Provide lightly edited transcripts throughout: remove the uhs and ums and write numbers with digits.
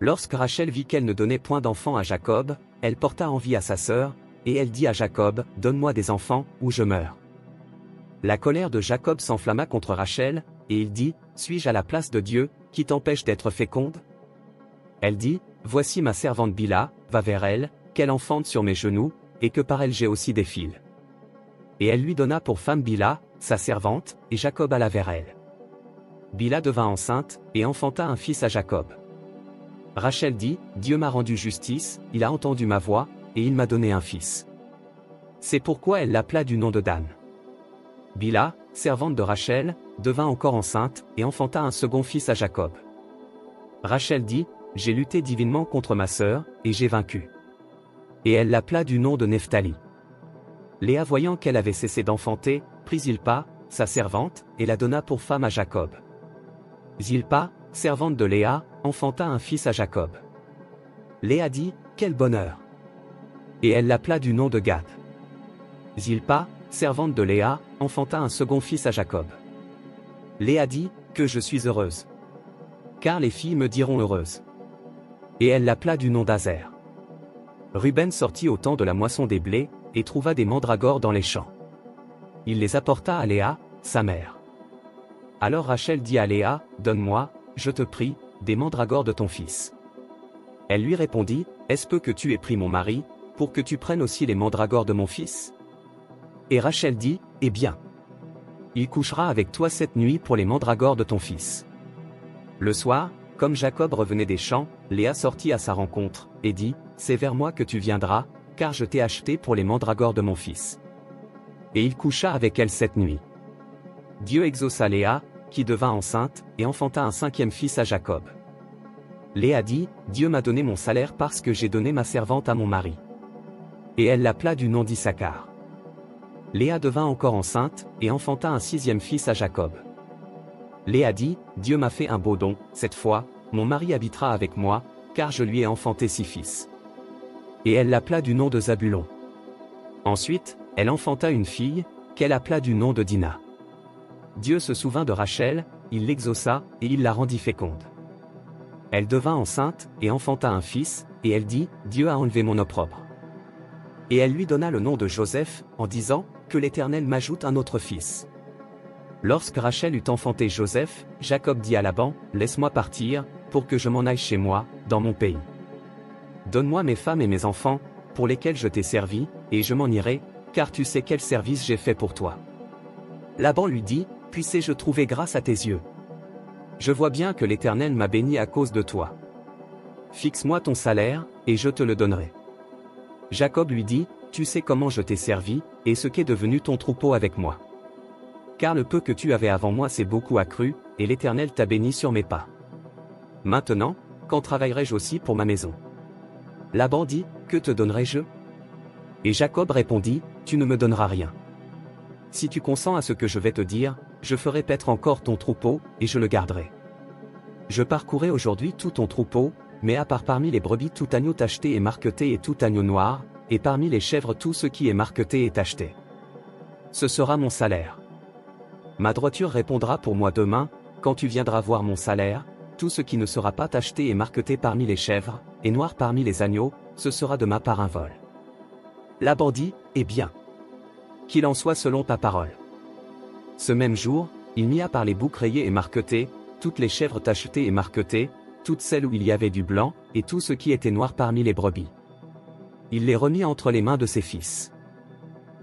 Lorsque Rachel vit qu'elle ne donnait point d'enfants à Jacob, elle porta envie à sa sœur, et elle dit à Jacob, « Donne-moi des enfants, ou je meurs. » La colère de Jacob s'enflamma contre Rachel, et il dit, « Suis-je à la place de Dieu, qui t'empêche d'être féconde ?» Elle dit, « Voici ma servante Bila, va vers elle, qu'elle enfante sur mes genoux, et que par elle j'ai aussi des fils. » Et elle lui donna pour femme Bila, sa servante, et Jacob alla vers elle. Bila devint enceinte, et enfanta un fils à Jacob. Rachel dit, « Dieu m'a rendu justice, il a entendu ma voix, et il m'a donné un fils. » C'est pourquoi elle l'appela du nom de Dan. Bila, servante de Rachel, devint encore enceinte, et enfanta un second fils à Jacob. Rachel dit, « J'ai lutté divinement contre ma sœur, et j'ai vaincu. » Et elle l'appela du nom de Nephtali. Léa, voyant qu'elle avait cessé d'enfanter, prit Zilpa, sa servante, et la donna pour femme à Jacob. Zilpa, servante de Léa, enfanta un fils à Jacob. Léa dit, « Quel bonheur !» Et elle l'appela du nom de Gad. Zilpa, servante de Léa, enfanta un second fils à Jacob. Léa dit, « Que je suis heureuse. Car les filles me diront heureuse. » Et elle l'appela du nom d'Azer. Ruben sortit au temps de la moisson des blés, et trouva des mandragores dans les champs. Il les apporta à Léa, sa mère. Alors Rachel dit à Léa, « Donne-moi, je te prie, des mandragores de ton fils. » Elle lui répondit, « Est-ce peu que tu aies pris mon mari, pour que tu prennes aussi les mandragores de mon fils ?» Et Rachel dit, « Eh bien, il couchera avec toi cette nuit pour les mandragores de ton fils. » Le soir, comme Jacob revenait des champs, Léa sortit à sa rencontre, et dit, « C'est vers moi que tu viendras, car je t'ai acheté pour les mandragores de mon fils. » Et il coucha avec elle cette nuit. Dieu exauça Léa, qui devint enceinte, et enfanta un cinquième fils à Jacob. Léa dit, « Dieu m'a donné mon salaire parce que j'ai donné ma servante à mon mari. » Et elle l'appela du nom d'Issachar. Léa devint encore enceinte, et enfanta un sixième fils à Jacob. Léa dit, « Dieu m'a fait un beau don, cette fois, mon mari habitera avec moi, car je lui ai enfanté 6 fils. » Et elle l'appela du nom de Zabulon. Ensuite, elle enfanta une fille, qu'elle appela du nom de Dina. Dieu se souvint de Rachel, il l'exauça, et il la rendit féconde. Elle devint enceinte, et enfanta un fils, et elle dit, « Dieu a enlevé mon opprobre. » Et elle lui donna le nom de Joseph, en disant, « Que l'Éternel m'ajoute un autre fils. » Lorsque Rachel eut enfanté Joseph, Jacob dit à Laban, « Laisse-moi partir, pour que je m'en aille chez moi, dans mon pays. Donne-moi mes femmes et mes enfants, pour lesquels je t'ai servi, et je m'en irai, car tu sais quel service j'ai fait pour toi. » Laban lui dit, « Puissé-je trouver grâce à tes yeux? Je vois bien que l'Éternel m'a béni à cause de toi. Fixe-moi ton salaire, et je te le donnerai. » Jacob lui dit, « Tu sais comment je t'ai servi, et ce qu'est devenu ton troupeau avec moi. Car le peu que tu avais avant moi s'est beaucoup accru, et l'Éternel t'a béni sur mes pas. Maintenant, quand travaillerai-je aussi pour ma maison? » Laban dit, « Que te donnerai-je? » Et Jacob répondit, « Tu ne me donneras rien. Si tu consens à ce que je vais te dire, je ferai paître encore ton troupeau, et je le garderai. Je parcourrai aujourd'hui tout ton troupeau, mais à part parmi les brebis tout agneau tacheté et marqueté et tout agneau noir, et parmi les chèvres tout ce qui est marqueté et tacheté. Ce sera mon salaire. Ma droiture répondra pour moi demain, quand tu viendras voir mon salaire, tout ce qui ne sera pas tacheté et marqueté parmi les chèvres, et noir parmi les agneaux, ce sera de ma part un vol. » Laban dit, « Eh bien, qu'il en soit selon ta parole. » Ce même jour, il mit à part les boucs rayés et marquetés, toutes les chèvres tachetées et marquetées, toutes celles où il y avait du blanc, et tout ce qui était noir parmi les brebis. Il les remit entre les mains de ses fils.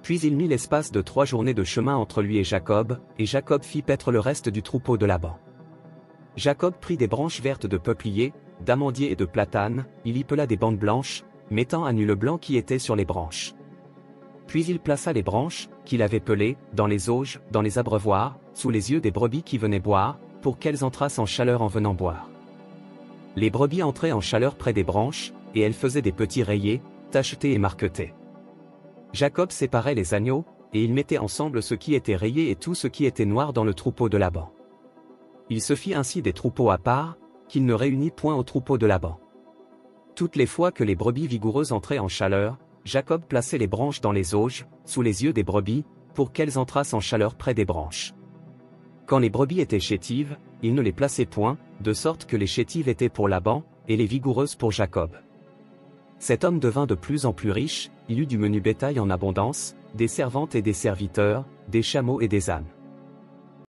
Puis il mit l'espace de 3 journées de chemin entre lui et Jacob fit paître le reste du troupeau de Laban. Jacob prit des branches vertes de peuplier, d'amandier et de platane, il y pela des bandes blanches, mettant à nu le blanc qui était sur les branches. Puis il plaça les branches, qu'il avait pelées, dans les auges, dans les abreuvoirs, sous les yeux des brebis qui venaient boire, pour qu'elles entrassent en chaleur en venant boire. Les brebis entraient en chaleur près des branches, et elles faisaient des petits rayés, tachetés et marquetés. Jacob séparait les agneaux, et il mettait ensemble ce qui était rayé et tout ce qui était noir dans le troupeau de Laban. Il se fit ainsi des troupeaux à part, qu'il ne réunit point au troupeau de Laban. Toutes les fois que les brebis vigoureuses entraient en chaleur, Jacob plaçait les branches dans les auges, sous les yeux des brebis, pour qu'elles entrassent en chaleur près des branches. Quand les brebis étaient chétives, il ne les plaçait point, de sorte que les chétives étaient pour Laban, elle est vigoureuse pour Jacob. Cet homme devint de plus en plus riche, il eut du menu bétail en abondance, des servantes et des serviteurs, des chameaux et des ânes.